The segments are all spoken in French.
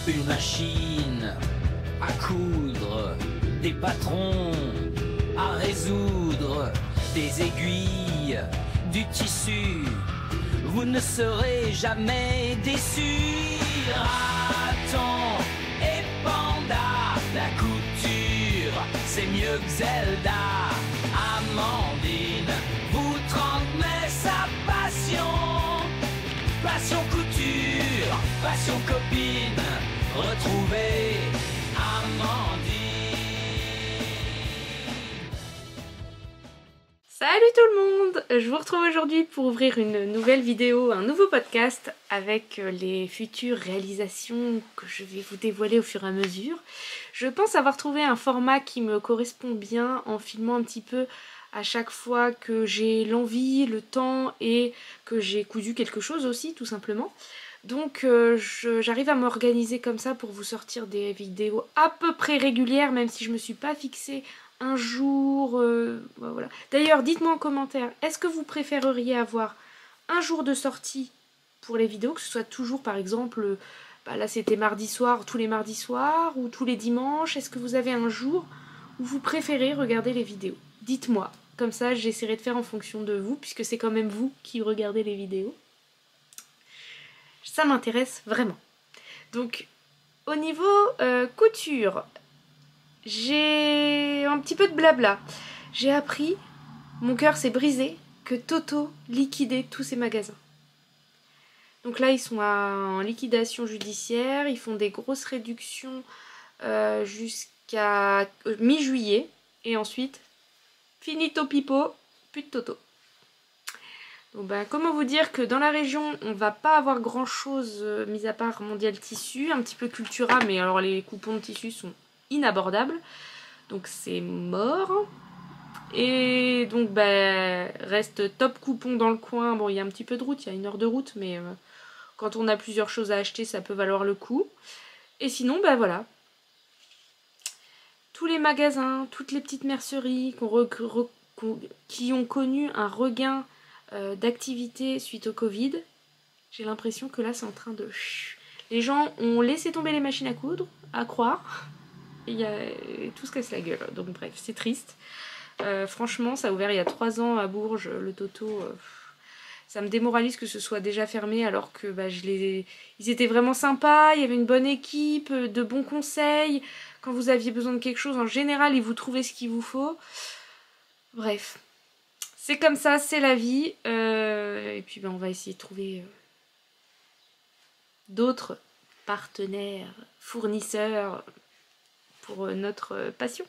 Une machine à coudre, des patrons à résoudre, des aiguilles, du tissu. Vous ne serez jamais déçus. Raton et panda, la couture, c'est mieux que Zelda. Amandine vous transmet sa passion. Passion couture, passion copine, retrouvez Amandine. Salut tout le monde! Je vous retrouve aujourd'hui pour ouvrir une nouvelle vidéo, un nouveau podcast avec les futures réalisations que je vais vous dévoiler au fur et à mesure. Je pense avoir trouvé un format qui me correspond bien en filmant un petit peu à chaque fois que j'ai l'envie, le temps et que j'ai cousu quelque chose aussi tout simplement. Donc j'arrive à m'organiser comme ça pour vous sortir des vidéos à peu près régulières, même si je me suis pas fixée un jour, voilà. D'ailleurs, dites-moi en commentaire, est-ce que vous préféreriez avoir un jour de sortie pour les vidéos, que ce soit toujours par exemple, là c'était mardi soir, tous les mardis soirs, ou tous les dimanches, est-ce que vous avez un jour où vous préférez regarder les vidéos? Dites-moi, comme ça j'essaierai de faire en fonction de vous, puisque c'est quand même vous qui regardez les vidéos. Ça m'intéresse vraiment. Donc, au niveau couture, j'ai un petit peu de blabla. J'ai appris, mon cœur s'est brisé, que Toto liquidait tous ses magasins. Donc là, ils sont en liquidation judiciaire, ils font des grosses réductions jusqu'à mi-juillet. Et ensuite, finito pipo, plus de Toto. Donc comment vous dire que dans la région, on va pas avoir grand chose, mis à part Mondial Tissu, un petit peu Cultura, mais alors les coupons de tissu sont inabordables, donc c'est mort. Et donc reste Top Coupon dans le coin. Bon, il y a un petit peu de route, il y a 1 heure de route, mais quand on a plusieurs choses à acheter, ça peut valoir le coup. Et sinon, voilà. Tous les magasins, toutes les petites merceries qui ont connu un regain d'activité suite au Covid, j'ai l'impression que là c'est en train de... Les gens ont laissé tomber les machines à coudre, à croire. Et tout se casse la gueule, donc bref, c'est triste. Franchement, ça a ouvert il y a 3 ans à Bourges, le Toto. Ça me démoralise que ce soit déjà fermé, alors que ils étaient vraiment sympas, il y avait une bonne équipe, de bons conseils. Quand vous aviez besoin de quelque chose, en général, ils vous trouvaient ce qu'il vous faut. Bref, c'est comme ça, c'est la vie. Et puis on va essayer de trouver d'autres partenaires, fournisseurs pour notre passion.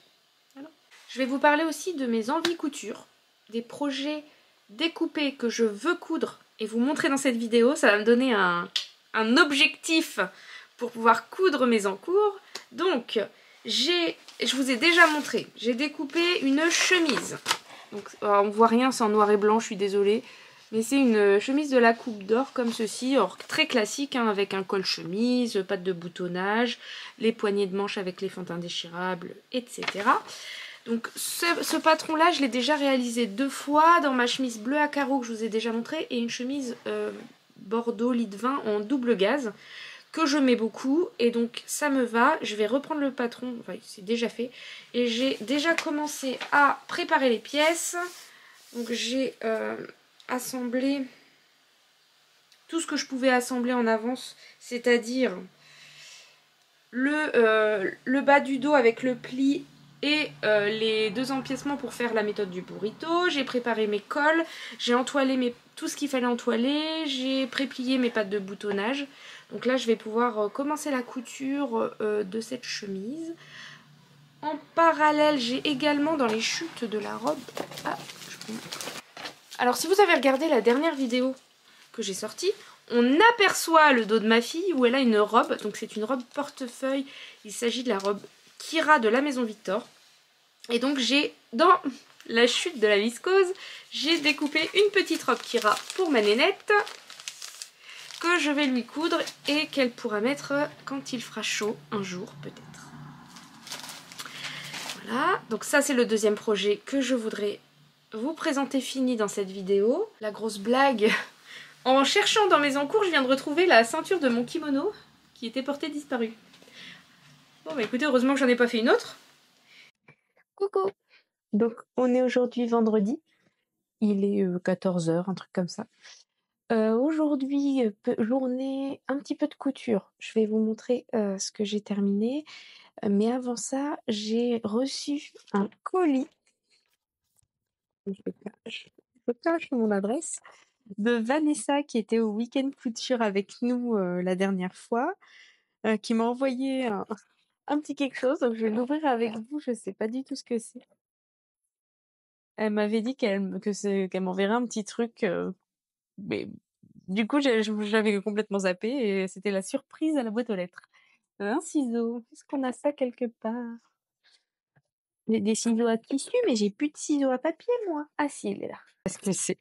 Voilà. Je vais vous parler aussi de mes envies couture, des projets découpés que je veux coudre et vous montrer dans cette vidéo. Ça va me donner un objectif pour pouvoir coudre mes encours. Donc, je vous ai déjà montré, j'ai découpé une chemise. Donc, on voit rien, c'est en noir et blanc, je suis désolée. Mais c'est une chemise de la Coupe d'Or comme ceci, or très classique, hein, avec un col chemise, patte de boutonnage, les poignées de manches avec les fentes indéchirables, etc. Donc ce patron-là, je l'ai déjà réalisé 2 fois dans ma chemise bleue à carreaux que je vous ai déjà montré, et une chemise bordeaux lit de vin en double gaze que je mets beaucoup, et donc ça me va. Je vais reprendre le patron, enfin c'est déjà fait, et j'ai déjà commencé à préparer les pièces. Donc j'ai assemblé tout ce que je pouvais assembler en avance, c'est-à-dire le bas du dos avec le pli et les 2 empiècements pour faire la méthode du burrito. J'ai préparé mes cols, j'ai entoilé tout ce qu'il fallait entoiler, j'ai préplié mes pattes de boutonnage. Donc là je vais pouvoir commencer la couture de cette chemise. En parallèle, j'ai également dans les chutes de la robe... Alors si vous avez regardé la dernière vidéo que j'ai sortie, on aperçoit le dos de ma fille où elle a une robe. Donc c'est une robe portefeuille, il s'agit de la robe Kira de la Maison Victor. Et donc j'ai, dans la chute de la viscose, j'ai découpé une petite robe Kira pour ma nénette, que je vais lui coudre et qu'elle pourra mettre quand il fera chaud un jour peut-être. Voilà, donc ça c'est le deuxième projet que je voudrais vous présenter fini dans cette vidéo. La grosse blague, en cherchant dans mes encours, je viens de retrouver la ceinture de mon kimono qui était portée disparue. Bon bah écoutez, heureusement que j'en ai pas fait une autre. Coucou. Donc on est aujourd'hui vendredi. Il est 14h, un truc comme ça. Aujourd'hui, journée un petit peu de couture. Je vais vous montrer ce que j'ai terminé. Mais avant ça, j'ai reçu un colis. Je cache mon adresse. De Vanessa qui était au week-end couture avec nous la dernière fois. Qui m'a envoyé un petit quelque chose. Donc je vais l'ouvrir avec vous. Je sais pas du tout ce que c'est. Elle m'avait dit qu'elle m'enverrait un petit truc. Mais du coup, j'avais complètement zappé et c'était la surprise à la boîte aux lettres. Un ciseau. Est-ce qu'on a ça quelque part? J'ai des ciseaux à tissu, mais j'ai plus de ciseaux à papier, moi. Ah si, il est là. Parce que c'est...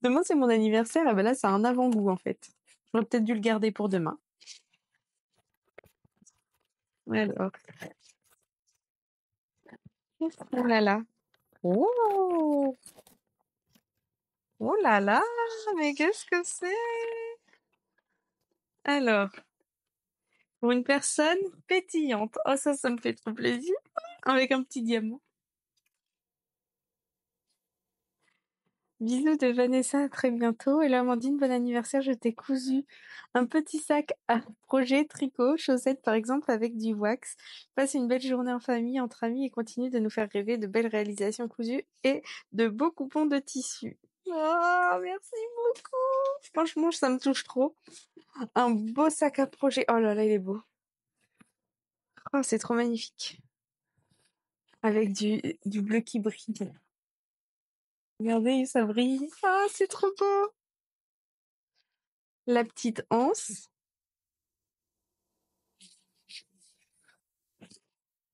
Demain, c'est mon anniversaire. Et ben là, ça a un avant-goût, en fait. J'aurais peut-être dû le garder pour demain. Alors. Oh là là. Oh! Oh là là! Mais qu'est-ce que c'est? Alors, pour une personne pétillante. Oh, ça me fait trop plaisir. Avec un petit diamant. Bisous de Vanessa, à très bientôt. Et là, Amandine, bon anniversaire, je t'ai cousu un petit sac à projet tricot, chaussettes par exemple, avec du wax. Passe une belle journée en famille, entre amis et continue de nous faire rêver de belles réalisations cousues et de beaux coupons de tissu. Oh, merci beaucoup. Franchement, ça me touche trop. Un beau sac à projet. Oh là là, il est beau. Oh, c'est trop magnifique. Avec du bleu qui brille. Regardez, ça brille. Ah, c'est trop beau. La petite anse.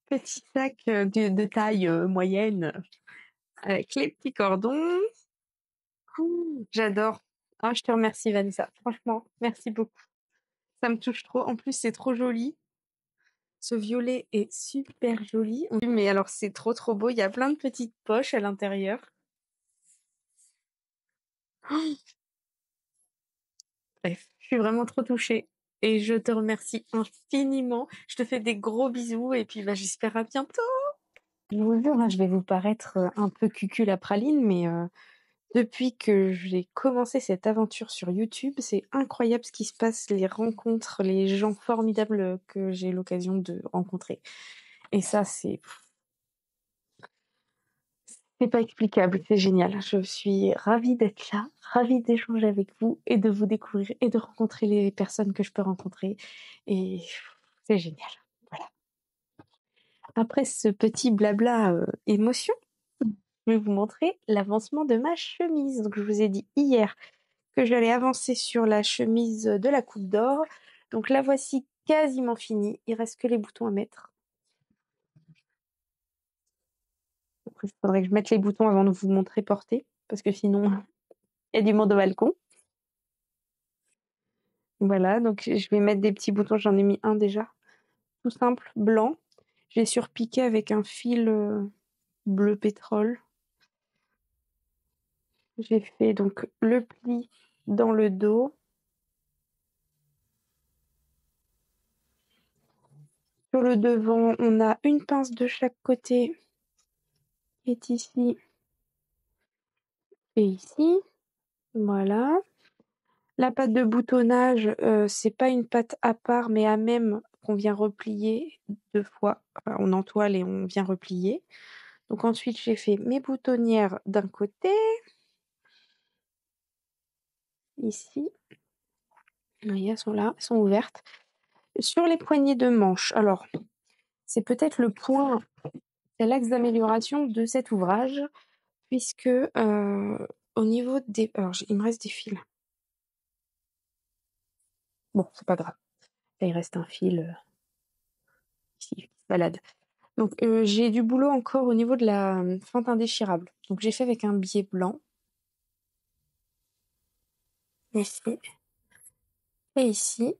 Petit sac de taille moyenne avec les petits cordons. J'adore. Ah, je te remercie, Vanessa. Franchement, merci beaucoup. Ça me touche trop. En plus, c'est trop joli. Ce violet est super joli. Mais alors, c'est trop trop beau. Il y a plein de petites poches à l'intérieur. Bref, je suis vraiment trop touchée. Et je te remercie infiniment. Je te fais des gros bisous et puis bah, j'espère à bientôt. Je vous jure, hein, je vais vous paraître un peu cucul à praline, mais depuis que j'ai commencé cette aventure sur YouTube, c'est incroyable ce qui se passe, les rencontres, les gens formidables que j'ai l'occasion de rencontrer. Et ça, c'est pas explicable, c'est génial. Je suis ravie d'être là, ravie d'échanger avec vous et de vous découvrir et de rencontrer les personnes que je peux rencontrer. Et c'est génial. Voilà. Après ce petit blabla émotion, je vais vous montrer l'avancement de ma chemise. Donc, je vous ai dit hier que j'allais avancer sur la chemise de la Coupe d'Or. Donc, la voici quasiment finie. Il reste que les boutons à mettre. Donc, il faudrait que je mette les boutons avant de vous montrer porter, parce que sinon, il y a du monde au balcon. Voilà, donc je vais mettre des petits boutons. J'en ai mis un déjà. Tout simple, blanc. J'ai surpiqué avec un fil bleu pétrole. J'ai fait donc le pli dans le dos. Sur le devant, on a une pince de chaque côté qui est ici et ici. Voilà. La patte de boutonnage, c'est pas une patte à part, mais à même qu'on vient replier 2 fois. Enfin, on entoile et on vient replier. Donc ensuite, j'ai fait mes boutonnières d'un côté. Ici. Vous voyez, elles sont là, elles sont ouvertes. Sur les poignées de manche, alors, c'est peut-être le point, c'est l'axe d'amélioration de cet ouvrage, puisque au niveau des... Alors, il me reste des fils. Bon, c'est pas grave. Là, il reste un fil ici, qui se balade. Donc, j'ai du boulot encore au niveau de la fente indéchirable. Donc, j'ai fait avec un biais blanc. Ici. Et ici.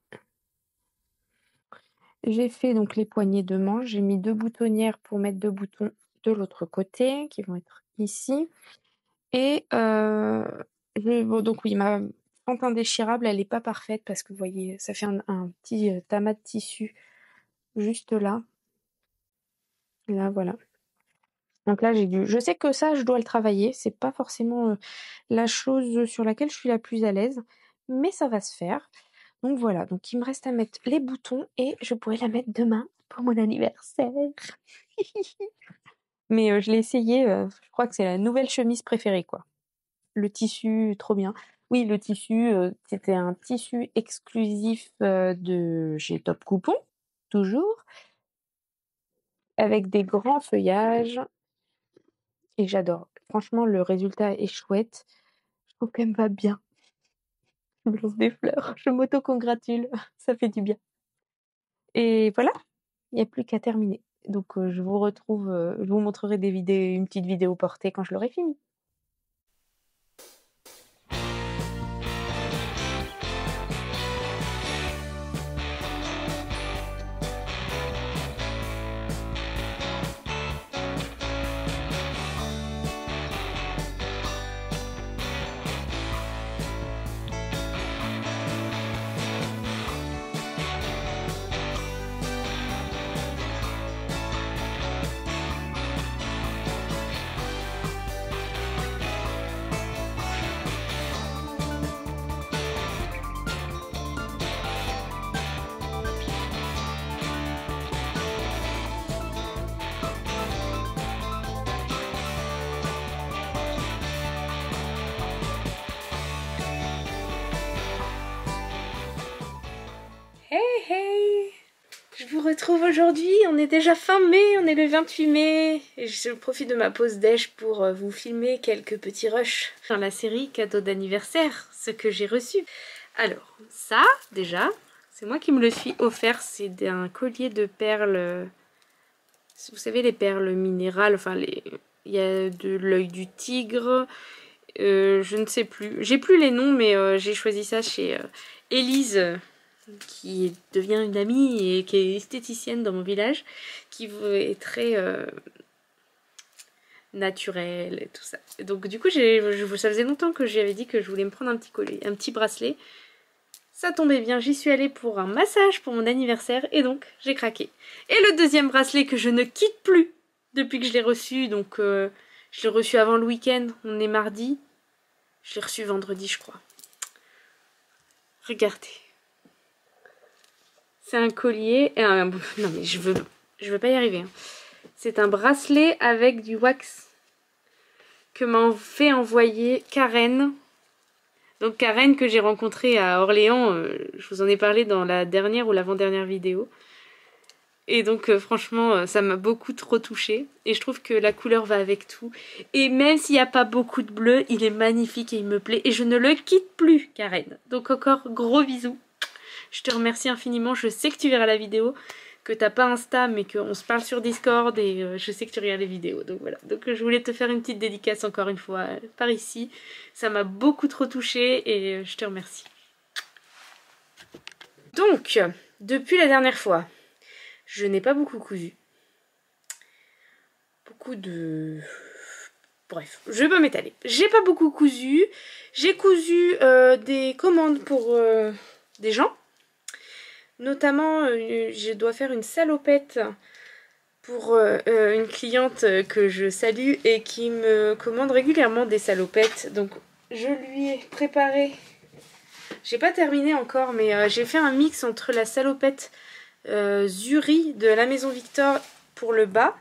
J'ai fait donc les poignées de manche. J'ai mis 2 boutonnières pour mettre 2 boutons de l'autre côté, qui vont être ici. Et bon, donc oui, ma pente indéchirable, elle n'est pas parfaite parce que vous voyez, ça fait un petit tamas de tissu juste là. Là, voilà. Donc là, je sais que ça, je dois le travailler. C'est pas forcément la chose sur laquelle je suis la plus à l'aise, mais ça va se faire. Donc voilà, donc il me reste à mettre les boutons et je pourrai la mettre demain pour mon anniversaire. Mais je l'ai essayé, je crois que c'est la nouvelle chemise préférée, quoi. Le tissu, trop bien. Oui, le tissu, c'était un tissu exclusif de chez Top Coupon, toujours, avec des grands feuillages. Et j'adore. Franchement, le résultat est chouette. Je trouve qu'elle me va bien. Je me lance des fleurs. Je m'auto-congratule. Ça fait du bien. Et voilà, il n'y a plus qu'à terminer. Donc je vous retrouve, je vous montrerai une petite vidéo portée quand je l'aurai fini. Hey hey! Je vous retrouve aujourd'hui, on est déjà fin mai, on est le 28 mai et je profite de ma pause déj pour vous filmer quelques petits rushs dans la série cadeau d'anniversaire, ce que j'ai reçu. Alors ça déjà, c'est moi qui me le suis offert, c'est un collier de perles, vous savez les perles minérales, enfin il y a de l'œil du tigre, je ne sais plus, j'ai plus les noms mais j'ai choisi ça chez Élise, qui devient une amie et qui est esthéticienne dans mon village, qui est très naturelle et tout ça. Et donc du coup, ça faisait longtemps que j'avais dit que je voulais me prendre un petit collier, un petit bracelet. Ça tombait bien, j'y suis allée pour un massage pour mon anniversaire et donc j'ai craqué. Et le deuxième bracelet que je ne quitte plus depuis que je l'ai reçu, donc je l'ai reçu avant le week-end, on est mardi. Je l'ai reçu vendredi, je crois. Regardez. C'est un collier. Non mais je veux pas y arriver. Hein. C'est un bracelet avec du wax que m'a fait envoyer Karen. Donc Karen que j'ai rencontrée à Orléans. Je vous en ai parlé dans la dernière ou l'avant-dernière vidéo. Et donc franchement ça m'a beaucoup trop touchée. Et je trouve que la couleur va avec tout. Et même s'il n'y a pas beaucoup de bleu, il est magnifique et il me plaît. Et je ne le quitte plus, Karen. Donc encore gros bisous. Je te remercie infiniment, je sais que tu verras la vidéo, que t'as pas Insta mais qu'on se parle sur Discord et je sais que tu regardes les vidéos. Donc voilà, donc je voulais te faire une petite dédicace encore une fois par ici. Ça m'a beaucoup trop touchée et je te remercie. Donc, depuis la dernière fois, je n'ai pas beaucoup cousu. Bref, je vais pas m'étaler. J'ai pas beaucoup cousu. J'ai cousu des commandes pour des gens. Notamment, je dois faire une salopette pour une cliente que je salue et qui me commande régulièrement des salopettes. Donc, je lui ai préparé... J'ai pas terminé encore, mais j'ai fait un mix entre la salopette Zuri de la Maison Victor pour le bas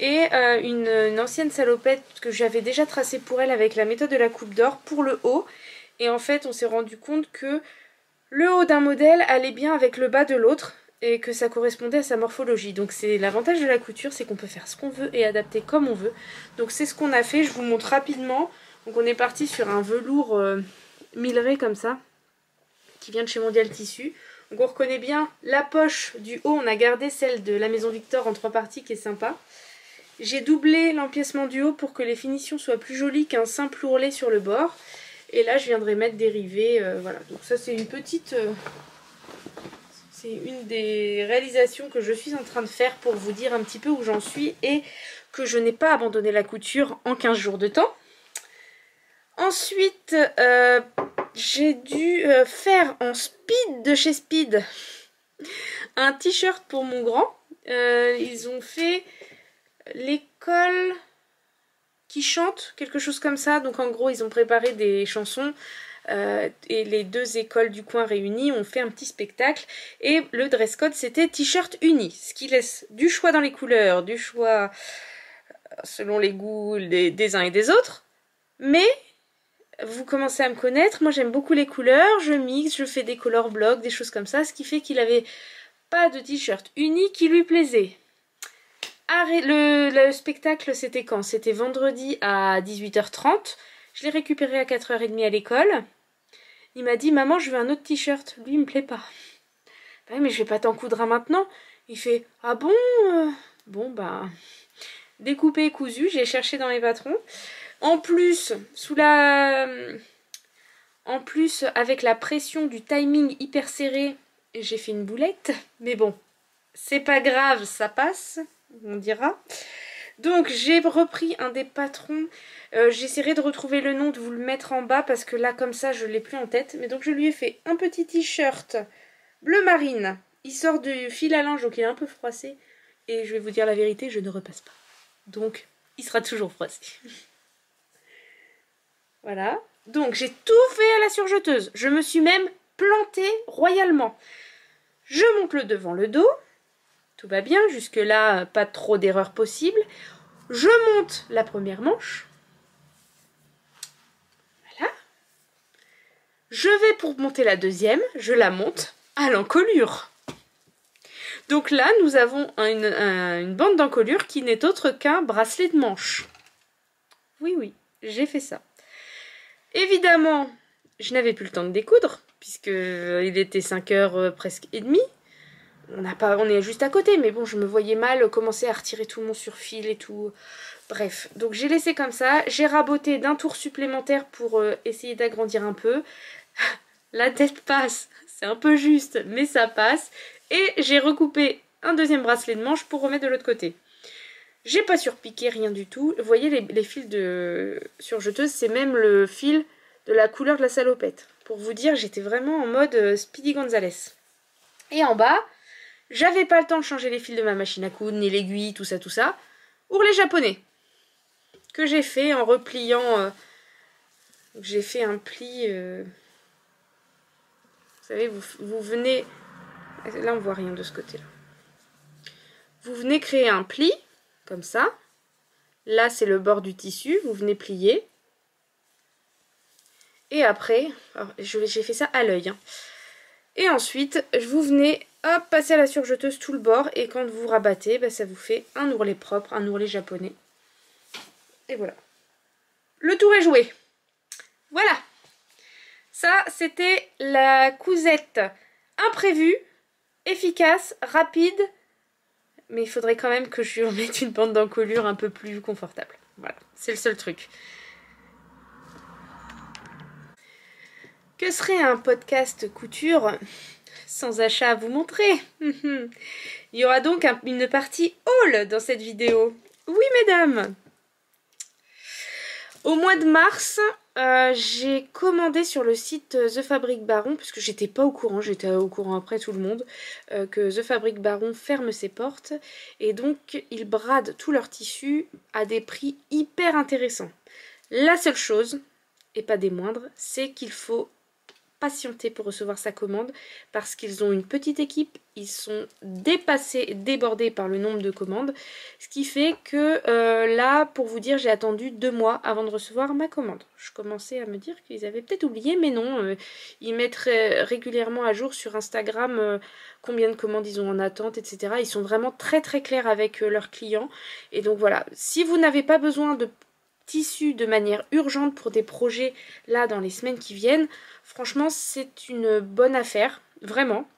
et une ancienne salopette que j'avais déjà tracée pour elle avec la méthode de la coupe d'or pour le haut. Et en fait, on s'est rendu compte que le haut d'un modèle allait bien avec le bas de l'autre et que ça correspondait à sa morphologie. Donc c'est l'avantage de la couture, c'est qu'on peut faire ce qu'on veut et adapter comme on veut. Donc c'est ce qu'on a fait, je vous montre rapidement. Donc on est parti sur un velours milleray comme ça, qui vient de chez Mondial Tissu. Donc on reconnaît bien la poche du haut, on a gardé celle de la Maison Victor en 3 parties qui est sympa. J'ai doublé l'empiècement du haut pour que les finitions soient plus jolies qu'un simple ourlet sur le bord. Et là, je viendrai mettre des rivets. Voilà, donc ça, c'est une petite... c'est une des réalisations que je suis en train de faire pour vous dire un petit peu où j'en suis et que je n'ai pas abandonné la couture en 15 jours de temps. Ensuite, j'ai dû faire en speed de chez Speed un t-shirt pour mon grand. Ils ont fait l'école qui chante, quelque chose comme ça. Donc en gros, ils ont préparé des chansons et les deux écoles du coin réunies ont fait un petit spectacle. Et le dress code, c'était t-shirt uni, ce qui laisse du choix dans les couleurs, du choix selon les goûts des uns et des autres. Mais vous commencez à me connaître, moi j'aime beaucoup les couleurs, je mixe, je fais des color blocks, des choses comme ça, ce qui fait qu'il avait pas de t-shirt uni qui lui plaisait. Le spectacle c'était quand? C'était vendredi à 18h30, je l'ai récupéré à 4h30 à l'école. Il m'a dit maman je veux un autre t-shirt, lui il me plaît pas. Bah, mais je vais pas t'en coudre un maintenant. Il fait ah bon bon bah découpé et cousu, j'ai cherché dans les patrons. En plus, avec la pression du timing hyper serré, j'ai fait une boulette. Mais bon, c'est pas grave, ça passe, on dira. Donc j'ai repris un des patrons. J'essaierai de retrouver le nom, de vous le mettre en bas, parce que là, comme ça, je l'ai plus en tête. Mais donc je lui ai fait un petit t-shirt bleu marine. Il sort du fil à linge, donc il est un peu froissé. Et je vais vous dire la vérité, je ne repasse pas. Donc, il sera toujours froissé. Voilà, donc j'ai tout fait à la surjeteuse. Je me suis même plantée royalement. Je monte le devant, le dos. Tout va bien, jusque là, pas trop d'erreurs possibles. Je monte la première manche. Voilà. Je vais pour monter la deuxième, je la monte à l'encolure. Donc là, nous avons une bande d'encolure qui n'est autre qu'un bracelet de manche. Oui, oui, j'ai fait ça. Évidemment, je n'avais plus le temps de découdre, puisqu'il était 5h presque et demie. On est juste à côté, mais bon, je me voyais mal commencer à retirer tout mon surfil et tout. Bref, donc j'ai laissé comme ça. J'ai raboté d'un tour supplémentaire pour essayer d'agrandir un peu. La tête passe, c'est un peu juste, mais ça passe. Et j'ai recoupé un deuxième bracelet de manche pour remettre de l'autre côté. J'ai pas surpiqué, rien du tout. Vous voyez, les fils de surjeteuse, c'est même le fil de la couleur de la salopette. Pour vous dire, j'étais vraiment en mode Speedy Gonzales. Et en bas, j'avais pas le temps de changer les fils de ma machine à coudre, ni l'aiguille, tout ça, tout ça. Ourlet japonais. Que j'ai fait en repliant... j'ai fait un pli... Vous savez, vous venez... Là, on voit rien de ce côté-là. Vous venez créer un pli... Comme ça. Là, c'est le bord du tissu. Vous venez plier. Et après, j'ai fait ça à l'œil. Hein. Et ensuite, vous venez hop, passer à la surjeteuse tout le bord. Et quand vous rabattez, bah, ça vous fait un ourlet propre, un ourlet japonais. Et voilà. Le tour est joué. Voilà. Ça, c'était la cousette imprévue, efficace, rapide. Mais il faudrait quand même que je lui remette une bande d'encolure un peu plus confortable. Voilà, c'est le seul truc. Que serait un podcast couture sans achat à vous montrer? Il y aura donc une partie haul dans cette vidéo. Oui, mesdames. Au mois de mars, j'ai commandé sur le site The Fabric Baron, puisque j'étais pas au courant, j'étais au courant après tout le monde, que The Fabric Baron ferme ses portes. Et donc, ils bradent tout leur tissu à des prix hyper intéressants. La seule chose, et pas des moindres, c'est qu'il faut patienter pour recevoir sa commande, parce qu'ils ont une petite équipe, ils sont débordés par le nombre de commandes, ce qui fait que là, pour vous dire, j'ai attendu 2 mois avant de recevoir ma commande. Je commençais à me dire qu'ils avaient peut-être oublié, mais non, ils mettent régulièrement à jour sur Instagram combien de commandes ils ont en attente, etc. Ils sont vraiment très très clairs avec leurs clients, et donc voilà, si vous n'avez pas besoin de tissus de manière urgente pour des projets là dans les semaines qui viennent, franchement c'est une bonne affaire, vraiment.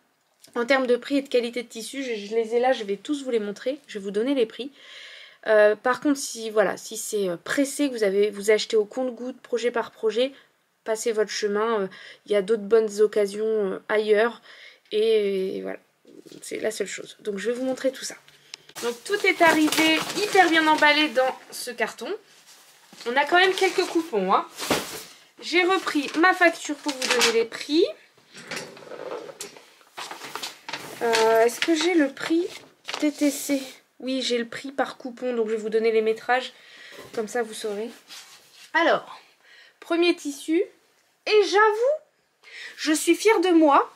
En termes de prix et de qualité de tissu, je les ai là, je vais tous vous les montrer, je vais vous donner les prix. Par contre, si c'est pressé, que vous achetez au compte-gouttes, projet par projet, passez votre chemin, il y a d'autres bonnes occasions ailleurs, et voilà, c'est la seule chose. Donc je vais vous montrer tout ça. Donc tout est arrivé hyper bien emballé dans ce carton. On a quand même quelques coupons, hein. J'ai repris ma facture pour vous donner les prix. Est-ce que j'ai le prix TTC? Oui, j'ai le prix par coupon, donc je vais vous donner les métrages. Comme ça, vous saurez. Alors, premier tissu. Et j'avoue, je suis fière de moi.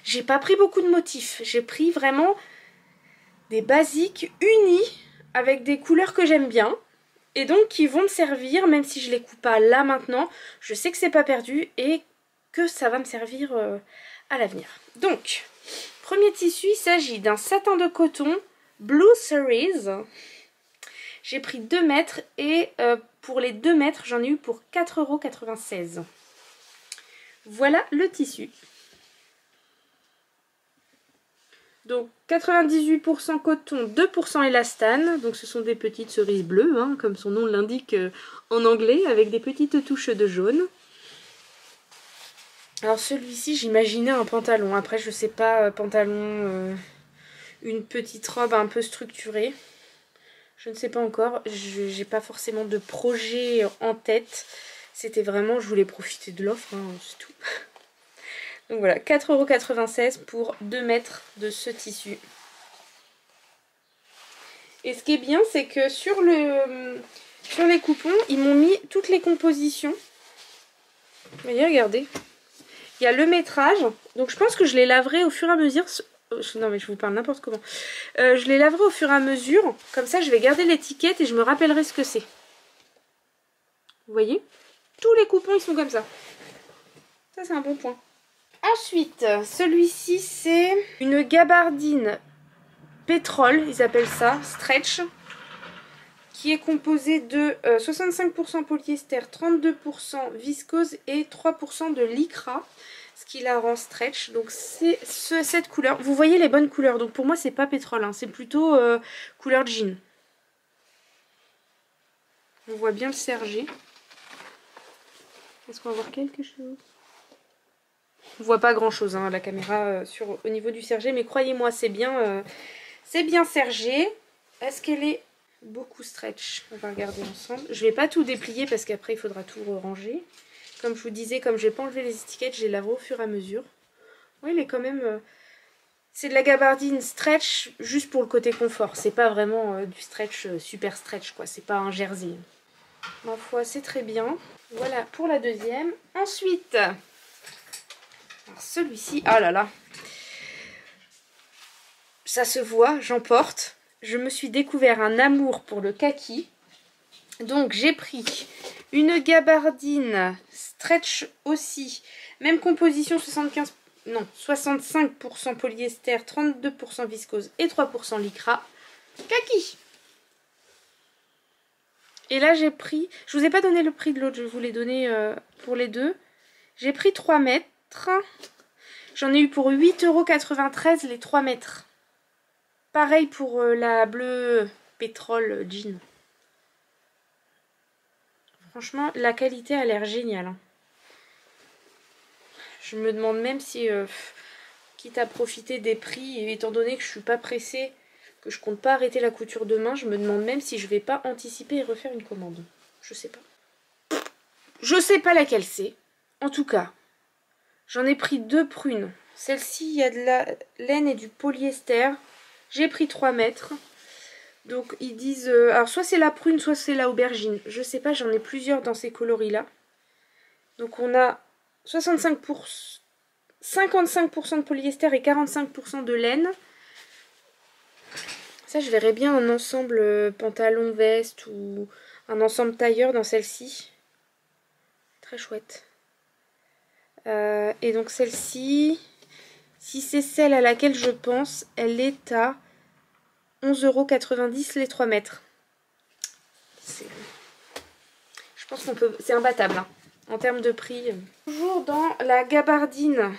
J'ai pas pris beaucoup de motifs. J'ai pris vraiment des basiques unis avec des couleurs que j'aime bien. Et donc qui vont me servir, même si je les coupe pas là maintenant. Je sais que c'est pas perdu et que ça va me servir à l'avenir. Donc, premier tissu, il s'agit d'un satin de coton Blue Cerise. J'ai pris 2 mètres et pour les 2 mètres, j'en ai eu pour 4,96 €. Voilà le tissu. Donc 98% coton, 2% élastane. Donc ce sont des petites cerises bleues, hein, comme son nom l'indique en anglais, avec des petites touches de jaune. Alors celui-ci, j'imaginais un pantalon. Après, je sais pas, pantalon, une petite robe un peu structurée. Je ne sais pas encore. J'ai pas forcément de projet en tête. C'était vraiment, je voulais profiter de l'offre, hein, c'est tout. Donc voilà, 4,96 € pour 2 mètres de ce tissu. Et ce qui est bien, c'est que sur les coupons, ils m'ont mis toutes les compositions. Vous voyez, regardez. Il y a le métrage. Donc je pense que je les laverai au fur et à mesure. Non mais je vous parle n'importe comment. Je les laverai au fur et à mesure. Comme ça, je vais garder l'étiquette et je me rappellerai ce que c'est. Vous voyez? Tous les coupons, ils sont comme ça. Ça, c'est un bon point. Ensuite, celui-ci, c'est une gabardine pétrole, ils appellent ça, stretch, qui est composée de 65% polyester, 32% viscose et 3% de lycra, ce qui la rend stretch. Donc c'est cette couleur. Vous voyez les bonnes couleurs. Donc pour moi, c'est pas pétrole, hein, c'est plutôt couleur jean. On voit bien le sergé. Est-ce qu'on va voir quelque chose? On voit pas grand chose, hein, à la caméra au niveau du sergé, mais croyez-moi, c'est bien sergé. Est-ce qu'elle est beaucoup stretch? On va regarder ensemble. Je vais pas tout déplier parce qu'après il faudra tout ranger. Comme je vous disais, comme je n'ai pas enlevé les étiquettes, je les laverai au fur et à mesure. Oui, il est quand même... C'est de la gabardine stretch juste pour le côté confort. C'est pas vraiment du stretch super stretch, quoi. C'est pas un jersey. Ma foi, c'est très bien. Voilà pour la deuxième. Ensuite... celui-ci, ah là là, ça se voit, j'en porte. Je me suis découvert un amour pour le kaki. Donc j'ai pris une gabardine stretch aussi. Même composition, 65% polyester, 32% viscose et 3% lycra. Kaki. Et là j'ai pris, je vous ai pas donné le prix de l'autre, je vous l'ai donné pour les deux. J'ai pris 3 mètres. J'en ai eu pour 8,93 € les 3 mètres. Pareil pour la bleue pétrole jean. Franchement, la qualité a l'air géniale. Hein. Je me demande même si, quitte à profiter des prix, et étant donné que je suis pas pressée, que je compte pas arrêter la couture demain, je me demande même si je vais pas anticiper et refaire une commande. Je sais pas. Je sais pas laquelle c'est. En tout cas, j'en ai pris 2 prunes. Celle-ci, il y a de la laine et du polyester. J'ai pris 3 mètres. Donc ils disent... alors soit c'est la prune, soit c'est la aubergine. Je sais pas, j'en ai plusieurs dans ces coloris-là. Donc on a 55% de polyester et 45% de laine. Ça, je verrais bien un ensemble pantalon-veste ou un ensemble tailleur dans celle-ci. Très chouette. Et donc celle-ci, si c'est celle à laquelle je pense, elle est à 11,90 € les 3 mètres. Je pense qu'on peut... C'est imbattable, hein, en termes de prix. Toujours dans la gabardine.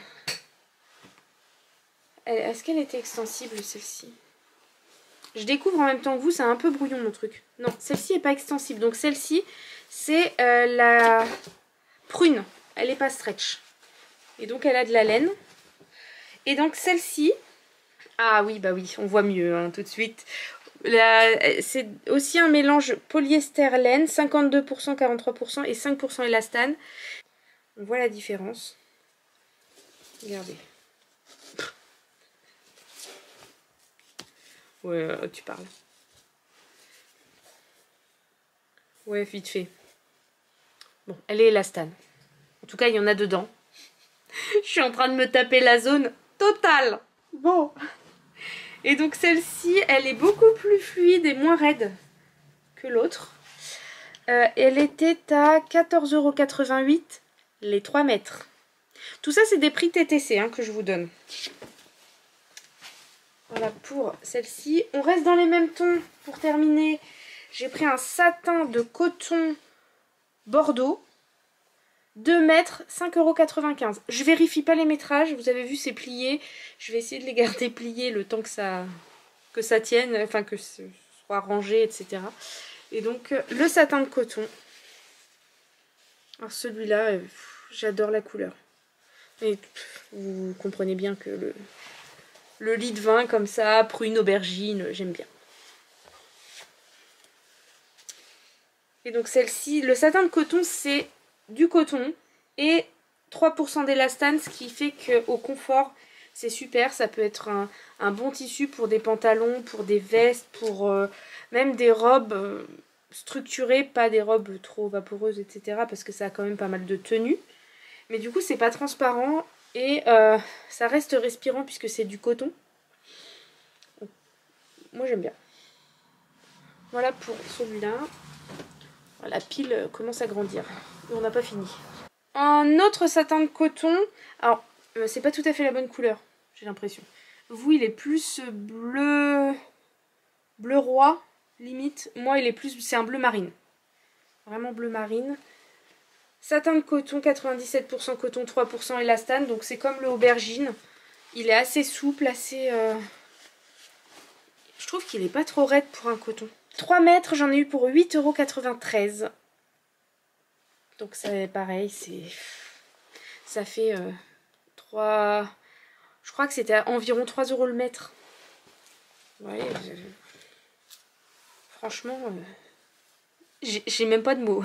Est-ce qu'elle était extensible, celle-ci? Je découvre en même temps que vous, c'est un peu brouillon mon truc. Non, celle-ci n'est pas extensible. Donc celle-ci, c'est la prune. Elle n'est pas stretch. Et donc elle a de la laine. Et donc celle-ci... Ah oui, bah oui, on voit mieux hein, tout de suite. C'est aussi un mélange polyester-laine, 52%, 43% et 5% élastane. On voit la différence. Regardez. Ouais, tu parles. Ouais, vite fait. Bon, elle est élastane. En tout cas, il y en a dedans. Je suis en train de me taper la zone totale. Bon. Et donc celle-ci, elle est beaucoup plus fluide et moins raide que l'autre. Elle était à 14,88 € les 3 mètres. Tout ça, c'est des prix TTC hein, que je vous donne. Voilà pour celle-ci. On reste dans les mêmes tons. Pour terminer, j'ai pris un satin de coton Bordeaux. 2 mètres, 5,95 €. Je vérifie pas les métrages. Vous avez vu, c'est plié. Je vais essayer de les garder pliés le temps que ça tienne. Enfin, que ce soit rangé, etc. Et donc, le satin de coton. Alors celui-là, j'adore la couleur. Et vous comprenez bien que le lit de vin comme ça, prune, aubergine, j'aime bien. Et donc celle-ci, le satin de coton, c'est du coton et 3% d'élastane, ce qui fait qu'au confort, c'est super. Ça peut être un bon tissu pour des pantalons, pour des vestes, pour même des robes structurées, pas des robes trop vaporeuses, etc. Parce que ça a quand même pas mal de tenue. Mais du coup, c'est pas transparent et ça reste respirant puisque c'est du coton. Moi, j'aime bien. Voilà pour celui-là. La pile commence à grandir. Et on n'a pas fini. Un autre satin de coton. Alors, c'est pas tout à fait la bonne couleur, j'ai l'impression. Vous, il est plus bleu roi, limite. Moi, il est plus... c'est un bleu marine. Vraiment bleu marine. Satin de coton, 97% coton, 3% élastane. Donc c'est comme le aubergine. Il est assez souple, assez... Je trouve qu'il est pas trop raide pour un coton. 3 mètres, j'en ai eu pour 8,93 €. Donc c'est pareil, ça fait 3... Je crois que c'était à environ 3 € le mètre. Ouais, franchement, j'ai même pas de mots.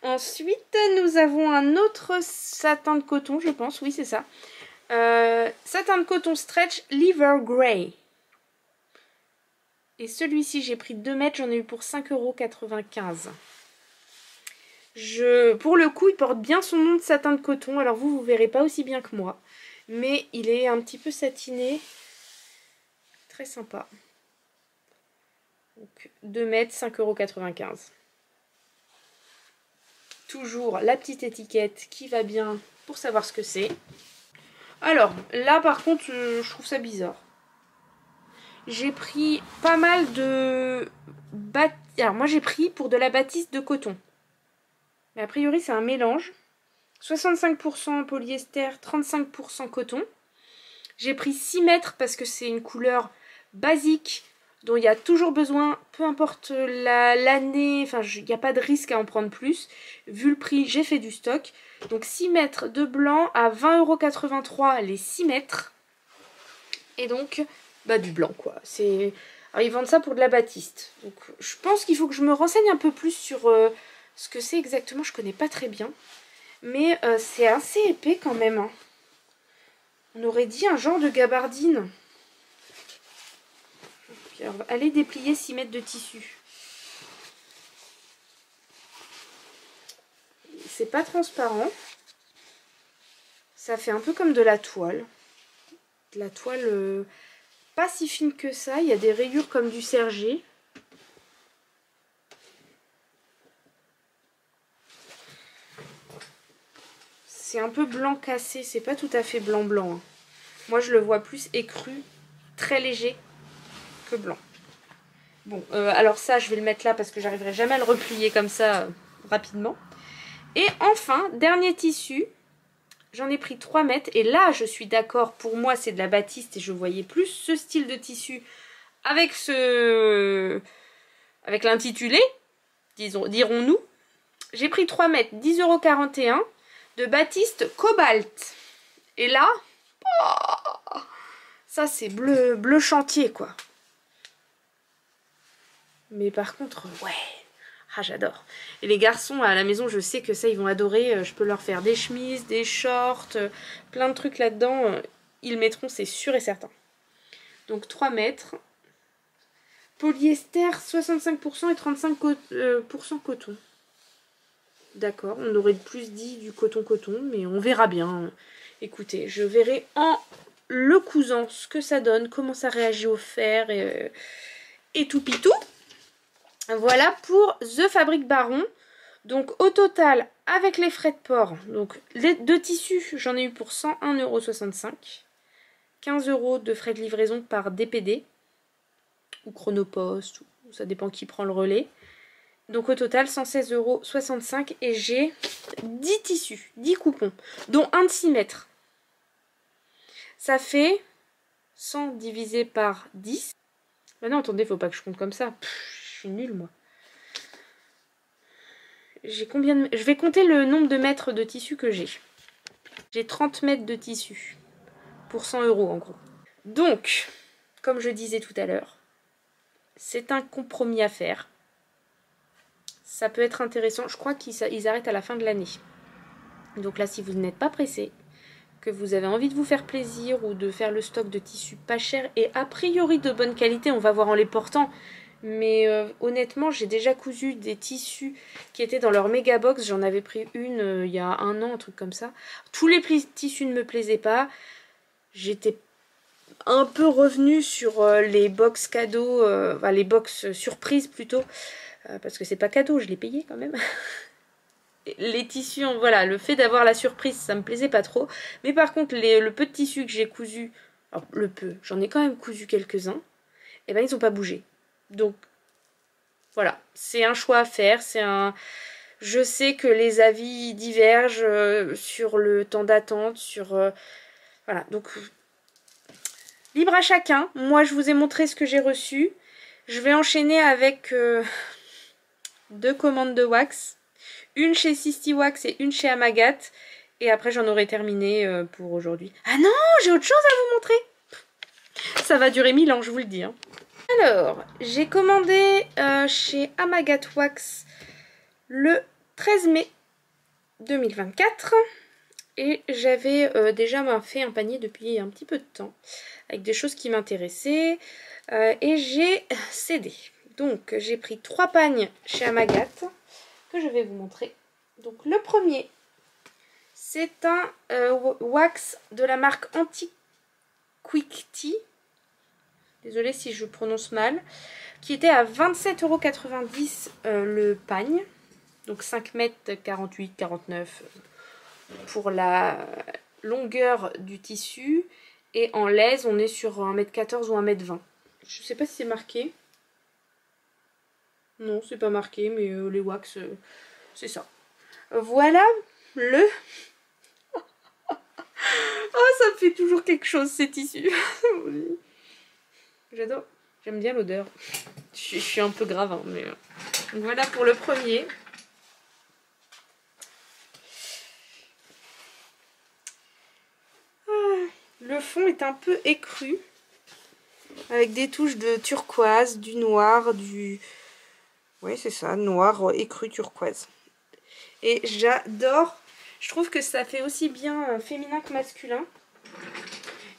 Ensuite, nous avons un autre satin de coton, je pense. Oui, c'est ça. Satin de coton stretch Liver Grey. Et celui-ci, j'ai pris 2 mètres, j'en ai eu pour 5,95 €. Pour le coup, il porte bien son nom de satin de coton. Alors vous verrez pas aussi bien que moi. Mais il est un petit peu satiné. Très sympa. Donc 2 mètres, 5,95 €. Toujours la petite étiquette qui va bien pour savoir ce que c'est. Alors, là par contre, je trouve ça bizarre. J'ai pris pas mal de... Alors moi j'ai pris pour de la batiste de coton. Mais a priori c'est un mélange. 65% polyester, 35% coton. J'ai pris 6 mètres parce que c'est une couleur basique dont il y a toujours besoin, peu importe l'année, enfin il n'y a pas de risque à en prendre plus. Vu le prix, j'ai fait du stock. Donc 6 mètres de blanc à 20,83 € les 6 mètres. Et donc, bah du blanc quoi. Alors ils vendent ça pour de la batiste. Donc je pense qu'il faut que je me renseigne un peu plus sur ce que c'est exactement. Je connais pas très bien. Mais c'est assez épais quand même. Hein. On aurait dit un genre de gabardine. Alors, allez déplier 6 mètres de tissu. C'est pas transparent. Ça fait un peu comme de la toile. De la toile pas si fine que ça. Il y a des rayures comme du serger. C'est un peu blanc cassé. C'est pas tout à fait blanc-blanc. Hein. Moi, je le vois plus écru, très léger que blanc. Bon, alors ça, je vais le mettre là parce que j'arriverai jamais à le replier comme ça rapidement. Et enfin, dernier tissu. J'en ai pris 3 mètres. Et là, je suis d'accord. Pour moi, c'est de la batiste et je voyais plus ce style de tissu avec avec l'intitulé, dirons-nous. J'ai pris 3 mètres, 10,41 € de batiste cobalt. Et là, oh, ça c'est bleu chantier quoi. Mais par contre, ouais, Ah, j'adore. Et les garçons à la maison, je sais que ça, ils vont adorer. Je peux leur faire des chemises, des shorts, plein de trucs là-dedans. Ils mettront, c'est sûr et certain. Donc 3 mètres. Polyester 65% et 35% coton. D'accord, on aurait plus dit du coton-coton, mais on verra bien. Écoutez, je verrai en le cousant ce que ça donne, comment ça réagit au fer et tout pitou. Voilà pour The Fabric Baron. Donc au total, avec les frais de port, donc les deux tissus, j'en ai eu pour 101,65 €. 15 € de frais de livraison par DPD ou Chronopost, ça dépend qui prend le relais. Donc au total 116,65 € et j'ai 10 tissus, 10 coupons, dont un de 6 mètres. Ça fait 100 divisé par 10. Bah non, attendez, faut pas que je compte comme ça. Je suis nulle moi. J'ai combien de... Je vais compter le nombre de mètres de tissu que j'ai. J'ai 30 mètres de tissu pour 100 € en gros. Donc, comme je disais tout à l'heure, c'est un compromis à faire. Ça peut être intéressant. Je crois qu'ils arrêtent à la fin de l'année. Donc là, si vous n'êtes pas pressé, que vous avez envie de vous faire plaisir ou de faire le stock de tissus pas cher et a priori de bonne qualité, on va voir en les portant. Mais honnêtement, j'ai déjà cousu des tissus qui étaient dans leur méga box. J'en avais pris une il y a un an, un truc comme ça. Tous les tissus ne me plaisaient pas. J'étais un peu revenue sur les box cadeaux, enfin les box surprises plutôt. Parce que c'est pas cadeau, je l'ai payé quand même. Les tissus, voilà, le fait d'avoir la surprise, ça me plaisait pas trop. Mais par contre, le peu de tissu que j'ai cousu, alors le peu, j'en ai quand même cousu quelques-uns, et ben ils ont pas bougé. Donc, voilà, c'est un choix à faire, je sais que les avis divergent sur le temps d'attente, voilà, donc, libre à chacun. Moi, je vous ai montré ce que j'ai reçu. Je vais enchaîner avec 2 commandes de wax. Une chez Sisty Wax et une chez Amagat. Et après, j'en aurai terminé pour aujourd'hui. Ah non, j'ai autre chose à vous montrer. Ça va durer 1000 ans, je vous le dis. Hein. Alors, j'ai commandé chez Amagat Wax le 13 mai 2024. Et j'avais déjà fait un panier depuis un petit peu de temps. Avec des choses qui m'intéressaient. Et j'ai cédé. Donc, j'ai pris 3 pagnes chez Amagat. Que je vais vous montrer. Donc le premier, c'est un wax de la marque Anti-Quick Tea. Désolée si je prononce mal. Qui était à 27,90 € le pagne. Donc 5 mètres 48, 49 pour la longueur du tissu. Et en laise, on est sur 1,14 m ou 1,20 m. Je ne sais pas si c'est marqué. Non, c'est pas marqué, mais les wax, c'est ça. Voilà le... Oh, ça me fait toujours quelque chose, ces tissus. J'adore. J'aime bien l'odeur. Je suis un peu grave, hein, mais... Donc voilà pour le premier. Le fond est un peu écru. Avec des touches de turquoise, du noir, du... Oui, c'est ça, noir écru turquoise. Et j'adore. Je trouve que ça fait aussi bien féminin que masculin.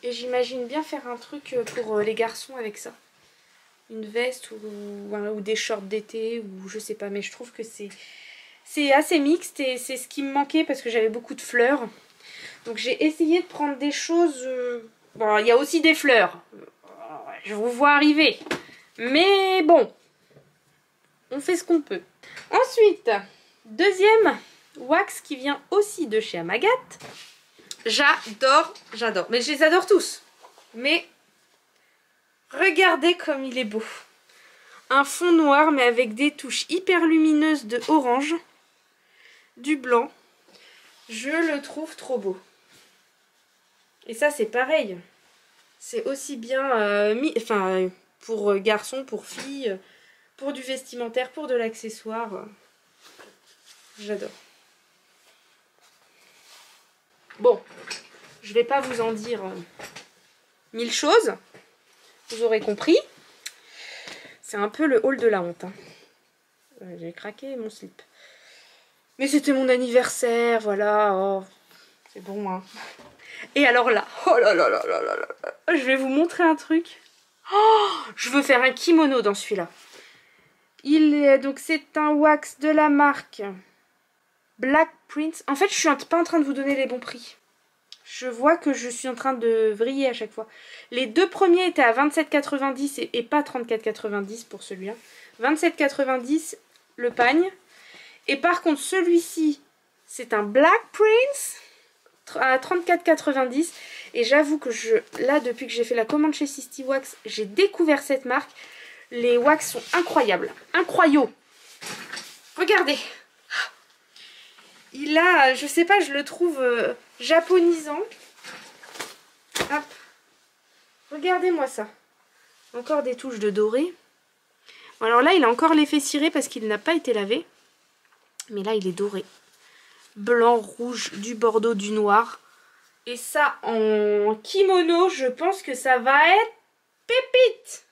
Et j'imagine bien faire un truc pour les garçons avec ça. Une veste ou des shorts d'été ou je sais pas. Mais je trouve que c'est assez mixte et c'est ce qui me manquait parce que j'avais beaucoup de fleurs. Donc j'ai essayé de prendre des choses... Bon, il y a aussi des fleurs. Je vous vois arriver. Mais bon... On fait ce qu'on peut. Ensuite, deuxième wax qui vient aussi de chez Amagat. J'adore. Mais je les adore tous. Mais regardez comme il est beau. Un fond noir mais avec des touches hyper lumineuses de orange. Du blanc. Je le trouve trop beau. Et ça c'est pareil. C'est aussi bien pour garçons, pour filles... Pour du vestimentaire, pour de l'accessoire. J'adore. Bon, je vais pas vous en dire 1000 choses. Vous aurez compris. C'est un peu le haul de la honte. Hein. j'ai craqué mon slip. Mais c'était mon anniversaire, voilà. Oh, c'est bon, hein. Et alors là, oh là là là là là là, je vais vous montrer un truc. Oh, je veux faire un kimono dans celui-là. Donc c'est un wax de la marque Black Prince. En fait, je suis pas en train de vous donner les bons prix. Je vois que je suis en train de vriller à chaque fois. Les deux premiers étaient à 27,90 et pas 34,90 pour celui-là. 27,90 le pagne. Et par contre, celui-ci, c'est un Black Prince à 34,90. Et j'avoue que là, depuis que j'ai fait la commande chez Sisty Wax, j'ai découvert cette marque. Les wax sont incroyables. Incroyaux. Regardez. Il a, je sais pas, je le trouve japonisant. Hop. Regardez-moi ça. Encore des touches de doré. Alors là, il a encore l'effet ciré parce qu'il n'a pas été lavé. Mais là, il est doré. Blanc, rouge, du bordeaux, du noir. Et ça, en kimono, je pense que ça va être pépite.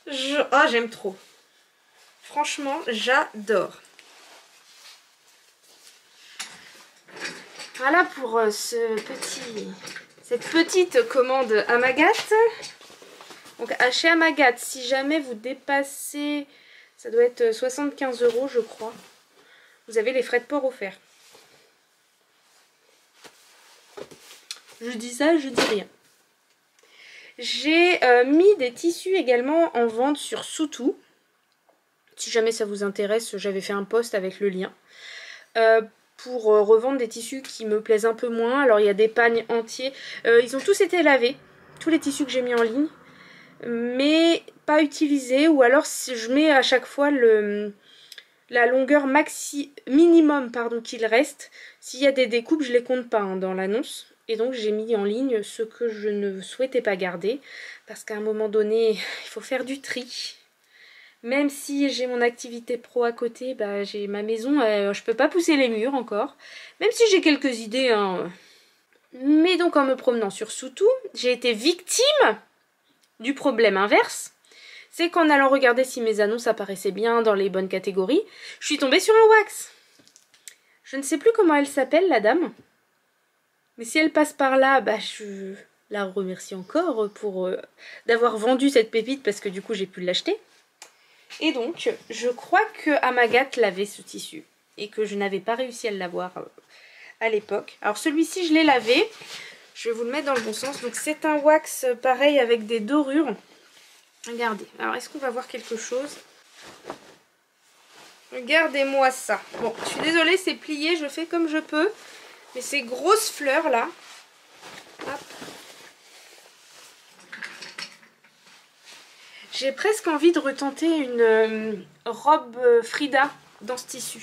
Oh, j'aime trop. Franchement, j'adore. Voilà pour cette petite commande Amagat. Donc chez Amagat, si jamais vous dépassez, ça doit être 75 € je crois, vous avez les frais de port offerts. Je dis ça, je dis rien. J'ai mis des tissus également en vente sur Soutou. Si jamais ça vous intéresse, j'avais fait un post avec le lien. Pour revendre des tissus qui me plaisent un peu moins. Alors il y a des pagnes entiers. Ils ont tous été lavés. Tous les tissus que j'ai mis en ligne. Mais pas utilisés. Ou alors je mets à chaque fois la longueur minimum qu'il reste. S'il y a des découpes, je les compte pas hein, dans l'annonce. Et donc j'ai mis en ligne ce que je ne souhaitais pas garder. Parce qu'à un moment donné, il faut faire du tri. Même si j'ai mon activité pro à côté, bah, j'ai ma maison, je peux pas pousser les murs encore. Même si j'ai quelques idées. Hein. Mais donc en me promenant sur Soutou, j'ai été victime du problème inverse. C'est qu'en allant regarder si mes annonces apparaissaient bien dans les bonnes catégories, je suis tombée sur un wax. Je ne sais plus comment elle s'appelle la dame. Mais si elle passe par là, bah, je la remercie encore pour d'avoir vendu cette pépite parce que du coup j'ai pu l'acheter. Et donc, je crois que Amagat lavait ce tissu et que je n'avais pas réussi à l'avoir à l'époque. Alors celui-ci, je l'ai lavé. Je vais vous le mettre dans le bon sens. Donc c'est un wax pareil avec des dorures. Regardez. Alors est-ce qu'on va voir quelque chose? Regardez-moi ça. Bon, je suis désolée, c'est plié, je fais comme je peux. Mais ces grosses fleurs là. Hop. J'ai presque envie de retenter une robe Frida dans ce tissu.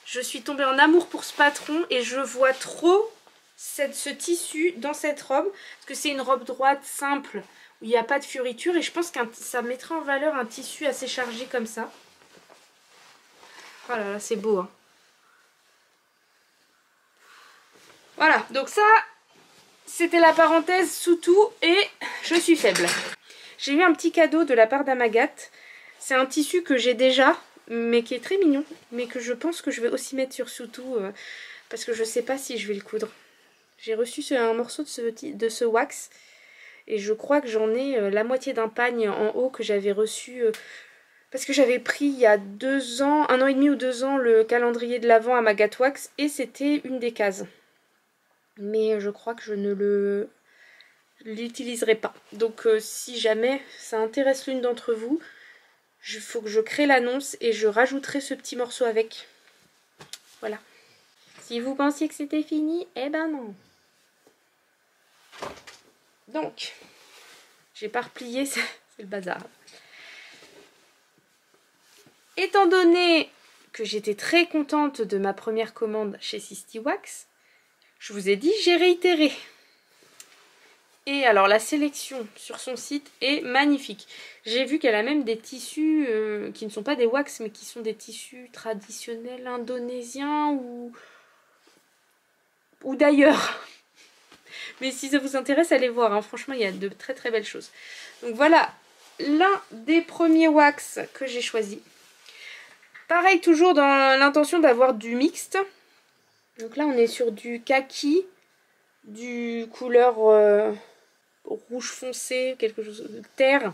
Je suis tombée en amour pour ce patron et je vois trop ce tissu dans cette robe. Parce que c'est une robe droite, simple, où il n'y a pas de fioriture. Et je pense que ça mettrait en valeur un tissu assez chargé comme ça. Oh là là, c'est beau. Hein. Voilà, donc ça... C'était la parenthèse Soutou et je suis faible. J'ai eu un petit cadeau de la part d'Amagat. C'est un tissu que j'ai déjà, mais qui est très mignon. Mais que je pense que je vais aussi mettre sur Soutou parce que je ne sais pas si je vais le coudre. J'ai reçu un morceau de ce wax. Et je crois que j'en ai la moitié d'un pagne en haut que j'avais reçu. Parce que j'avais pris il y a 2 ans, 1 an et demi ou 2 ans, le calendrier de l'Avent Amagat Wax. Et c'était une des cases. Mais je crois que je ne l'utiliserai pas. Donc si jamais ça intéresse l'une d'entre vous, il faut que je crée l'annonce et je rajouterai ce petit morceau avec. Voilà. Si vous pensiez que c'était fini, eh ben non. Donc, j'ai pas replié, c'est le bazar. Étant donné que j'étais très contente de ma première commande chez Sisty Wax, je vous ai dit, j'ai réitéré. Et alors la sélection sur son site est magnifique. J'ai vu qu'elle a même des tissus qui ne sont pas des wax, mais qui sont des tissus traditionnels indonésiens ou d'ailleurs. Mais si ça vous intéresse, allez voir, hein. Franchement il y a de très très belles choses. Donc voilà l'un des premiers wax que j'ai choisi. Pareil, toujours dans l'intention d'avoir du mixte. Donc là on est sur du kaki, du couleur rouge foncé, quelque chose de terre,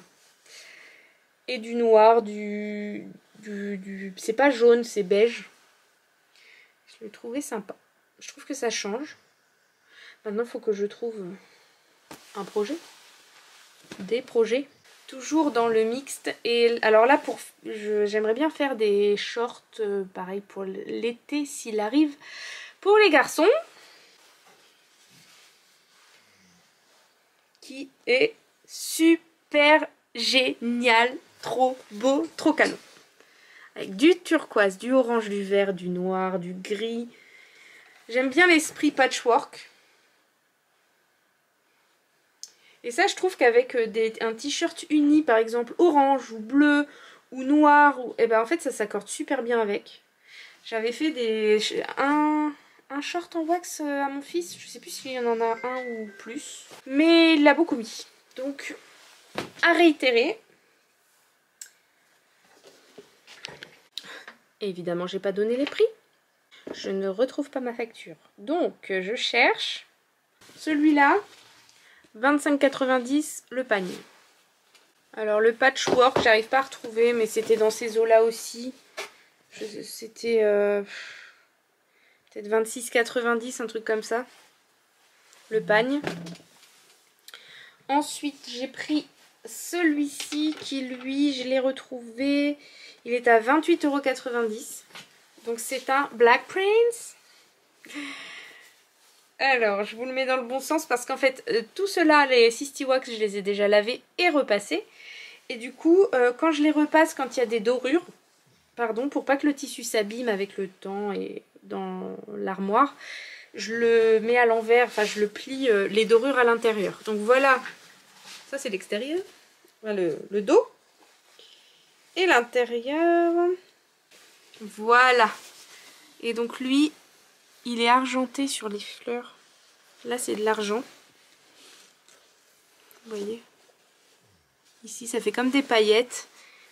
et du noir, c'est pas jaune, c'est beige. Je l'ai trouvé sympa. Je trouve que ça change. Maintenant il faut que je trouve un projet, des projets. Toujours dans le mixte. Et alors là, j'aimerais bien faire des shorts, pareil pour l'été s'il arrive, pour les garçons. Qui est super génial, trop beau, trop canon. Avec du turquoise, du orange, du vert, du noir, du gris. J'aime bien l'esprit patchwork. Et ça, je trouve qu'avec un t-shirt uni, par exemple orange ou bleu ou noir, et ben en fait ça s'accorde super bien avec. J'avais fait un short en wax à mon fils, je sais plus s'il y en a un ou plus, mais il l'a beaucoup mis. Donc à réitérer. Évidemment, j'ai pas donné les prix. Je ne retrouve pas ma facture. Donc je cherche celui-là. 25,90 le panier. Alors le patchwork, j'arrive pas à retrouver, mais c'était dans ces eaux-là aussi. C'était peut-être 26,90, un truc comme ça. Le pagne. Ensuite, j'ai pris celui-ci qui, lui, je l'ai retrouvé. Il est à 28,90 €. Donc c'est un Black Prince. Alors, je vous le mets dans le bon sens parce qu'en fait, tout cela, les 60 wax, je les ai déjà lavés et repassés. Et du coup, quand je les repasse, quand il y a des dorures, pardon, pour pas que le tissu s'abîme avec le temps et dans l'armoire, je le mets à l'envers, enfin je le plie les dorures à l'intérieur. Donc voilà, ça c'est l'extérieur, le dos. Et l'intérieur, voilà. Et donc lui, il est argenté sur les fleurs. Là, c'est de l'argent. Vous voyez? Ici, ça fait comme des paillettes.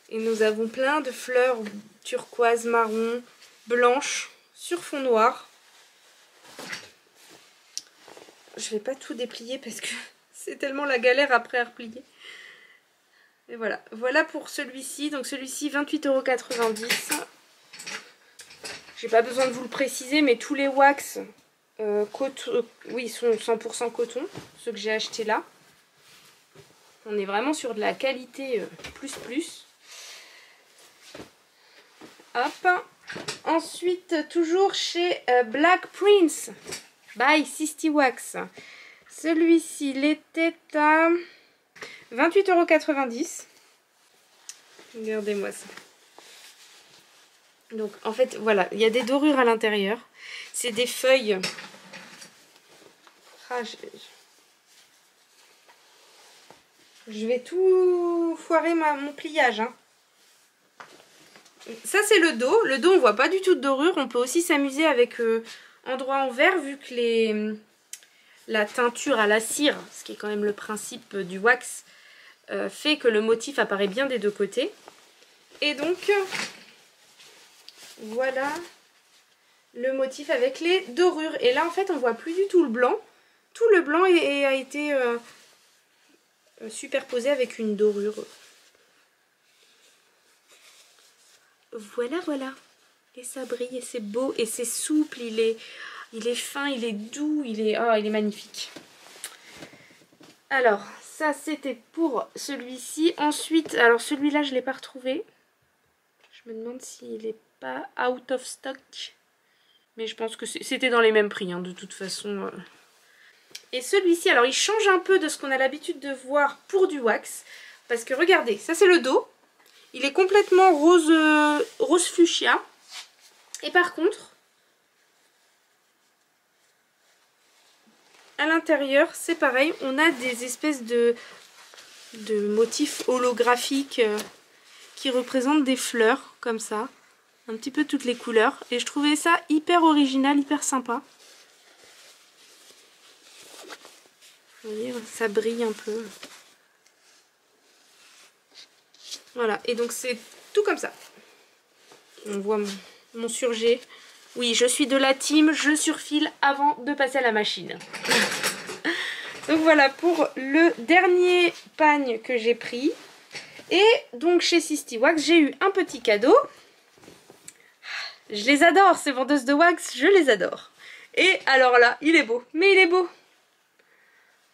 Et nous avons plein de fleurs turquoise, marron, blanches sur fond noir. Je vais pas tout déplier parce que c'est tellement la galère après à replier. Et voilà. Voilà pour celui-ci. Donc celui-ci, 28,90 €. J'ai pas besoin de vous le préciser, mais tous les wax oui, sont 100% coton, ceux que j'ai achetés là. On est vraiment sur de la qualité plus. Hop. Ensuite, toujours chez Black Prince by 60 Wax. Celui-ci, il était à 28,90 €. Regardez-moi ça. Donc en fait voilà, il y a des dorures à l'intérieur. C'est des feuilles. Ah, je vais tout foirer mon pliage. Hein. Ça c'est le dos. Le dos on voit pas du tout de dorure. On peut aussi s'amuser avec endroit en vert vu que la teinture à la cire, ce qui est quand même le principe du wax, fait que le motif apparaît bien des deux côtés. Et donc voilà le motif avec les dorures. Et là en fait on voit plus du tout le blanc. Tout le blanc a été superposé avec une dorure. Voilà. Et ça brille et c'est beau et c'est souple. Il est fin, il est doux, il est magnifique. Alors ça c'était pour celui-ci. Ensuite, alors celui-là je ne l'ai pas retrouvé. Je me demande s'il n'est pas out of stock. Mais je pense que c'était dans les mêmes prix, hein, de toute façon. Et celui-ci, alors il change un peu de ce qu'on a l'habitude de voir pour du wax. Parce que regardez, ça c'est le dos. Il est complètement rose fuchsia. Et par contre, à l'intérieur, c'est pareil. On a des espèces de motifs holographiques qui représentent des fleurs, comme ça. Un petit peu toutes les couleurs. Et je trouvais ça hyper original, hyper sympa. Vous voyez, ça brille un peu. Voilà, et donc c'est tout comme ça. On voit mon surjet. Oui, je suis de la team, je surfile avant de passer à la machine. Donc voilà pour le dernier pagne que j'ai pris. Et donc chez Sisty Wax, j'ai eu un petit cadeau. Je les adore, ces vendeuses de wax, je les adore. Et alors là, il est beau, mais il est beau.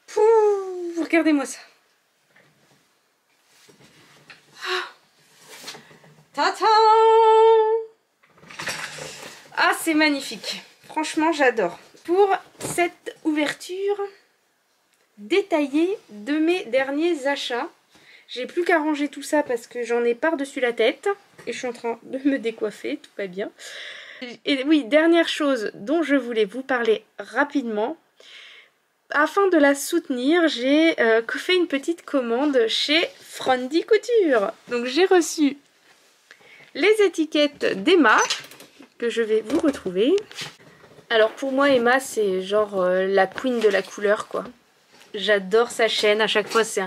Pouh, regardez-moi ça. Tata! Ah, c'est magnifique. Franchement, j'adore. Pour cette ouverture détaillée de mes derniers achats, j'ai plus qu'à ranger tout ça parce que j'en ai par-dessus la tête. Et je suis en train de me décoiffer, tout va bien. Et oui, dernière chose dont je voulais vous parler rapidement. Afin de la soutenir, j'ai fait une petite commande chez Frondy Couture. Donc j'ai reçu les étiquettes d'Emma, que je vais vous retrouver. Alors pour moi, Emma, c'est genre la queen de la couleur, quoi. J'adore sa chaîne, à chaque fois c'est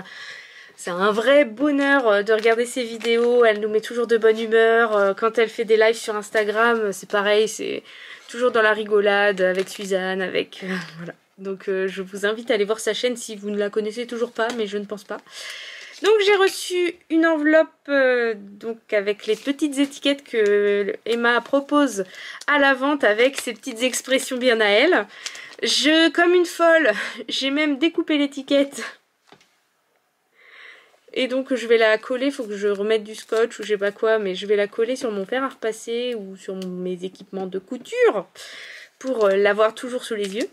un vrai bonheur de regarder ses vidéos. Elle nous met toujours de bonne humeur. Quand elle fait des lives sur Instagram, c'est pareil, c'est toujours dans la rigolade avec Suzanne, avec... voilà. Donc je vous invite à aller voir sa chaîne si vous ne la connaissez toujours pas, mais je ne pense pas. Donc j'ai reçu une enveloppe donc avec les petites étiquettes que Emma propose à la vente avec ses petites expressions bien à elle. Comme une folle, j'ai même découpé l'étiquette. Et donc je vais la coller, il faut que je remette du scotch ou je sais pas quoi, mais je vais la coller sur mon fer à repasser ou sur mes équipements de couture pour l'avoir toujours sous les yeux.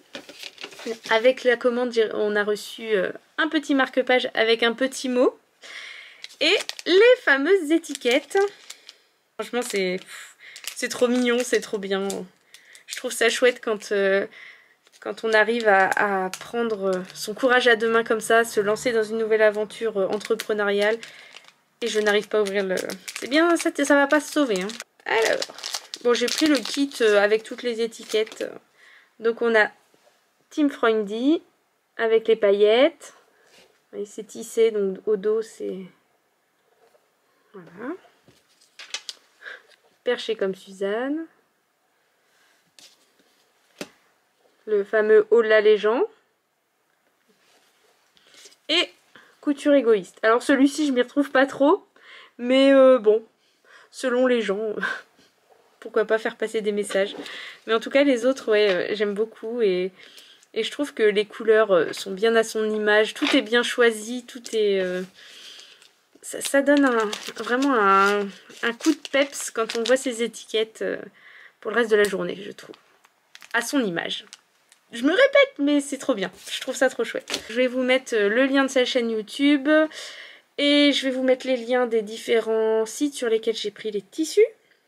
Avec la commande, on a reçu un petit marque-page avec un petit mot. Et les fameuses étiquettes. Franchement, c'est trop mignon, c'est trop bien. Je trouve ça chouette quand on arrive à prendre son courage à deux mains comme ça, se lancer dans une nouvelle aventure entrepreneuriale. Et je n'arrive pas à ouvrir le... C'est bien, ça va pas se sauver. Hein. Alors, bon, j'ai pris le kit avec toutes les étiquettes. Donc on a Team Freundy avec les paillettes. C'est tissé, donc au dos c'est... Voilà. Perché comme Suzanne. Le fameux haut la légende. Et couture égoïste. Alors celui-ci je m'y retrouve pas trop. Mais bon, selon les gens, pourquoi pas faire passer des messages. Mais en tout cas les autres, ouais, j'aime beaucoup. Et je trouve que les couleurs sont bien à son image. Tout est bien choisi, tout est... Ça donne vraiment un coup de peps quand on voit ces étiquettes pour le reste de la journée, je trouve. À son image. Je me répète, mais c'est trop bien. Je trouve ça trop chouette. Je vais vous mettre le lien de sa chaîne YouTube. Et je vais vous mettre les liens des différents sites sur lesquels j'ai pris les tissus.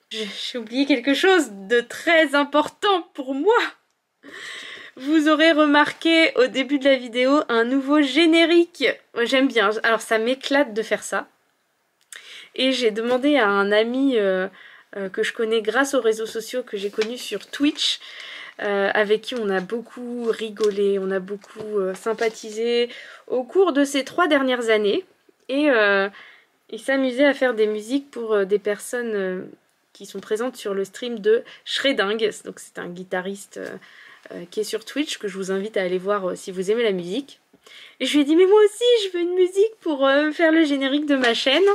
J'ai oublié quelque chose de très important pour moi. Vous aurez remarqué au début de la vidéo un nouveau générique. J'aime bien. Alors ça m'éclate de faire ça. Et j'ai demandé à un ami que je connais grâce aux réseaux sociaux que j'ai connu sur Twitch, avec qui on a beaucoup rigolé, on a beaucoup sympathisé au cours de ces 3 dernières années. Et il s'amusait à faire des musiques pour des personnes qui sont présentes sur le stream de Shreding. Donc c'est un guitariste... qui est sur Twitch, que je vous invite à aller voir si vous aimez la musique. Et je lui ai dit, mais moi aussi je veux une musique pour faire le générique de ma chaîne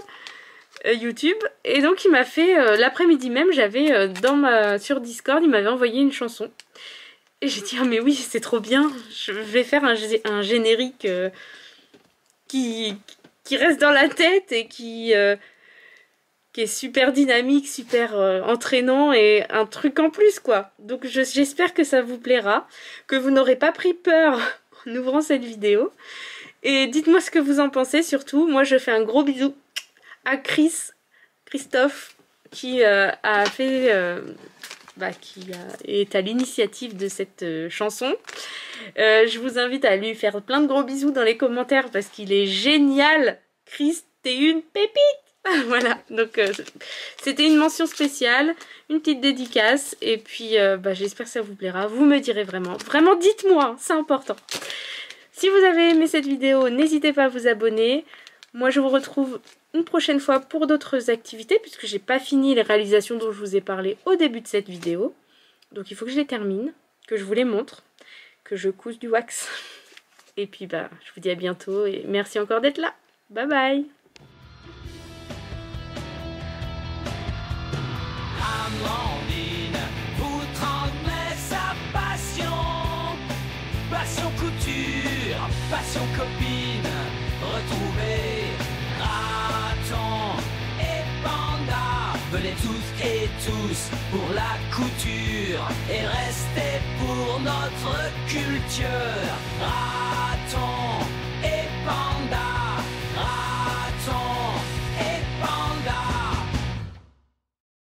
YouTube. Et donc il m'a fait, l'après-midi même, j'avais sur Discord, il m'avait envoyé une chanson. Et j'ai dit, ah mais oui, c'est trop bien, je vais faire un générique qui reste dans la tête et qui est super dynamique, super entraînant et un truc en plus quoi. Donc j'espère que ça vous plaira, que vous n'aurez pas pris peur en ouvrant cette vidéo. Et dites-moi ce que vous en pensez surtout. Moi je fais un gros bisou à Christophe qui a fait... qui est à l'initiative de cette chanson. Je vous invite à lui faire plein de gros bisous dans les commentaires parce qu'il est génial. Chris, t'es une pépite. Voilà, donc c'était une mention spéciale, une petite dédicace, et puis j'espère que ça vous plaira. Vous me direz vraiment, dites-moi, c'est important. Si vous avez aimé cette vidéo, n'hésitez pas à vous abonner. Moi je vous retrouve une prochaine fois pour d'autres activités puisque j'ai pas fini les réalisations dont je vous ai parlé au début de cette vidéo. Donc il faut que je les termine, que je vous les montre, que je couse du wax. Et puis bah je vous dis à bientôt et merci encore d'être là. Bye bye. Amandine vous transmet sa passion. Passion couture, passion copine. Retrouvez Raton et Panda. Venez toutes et tous pour la couture et restez pour notre culture.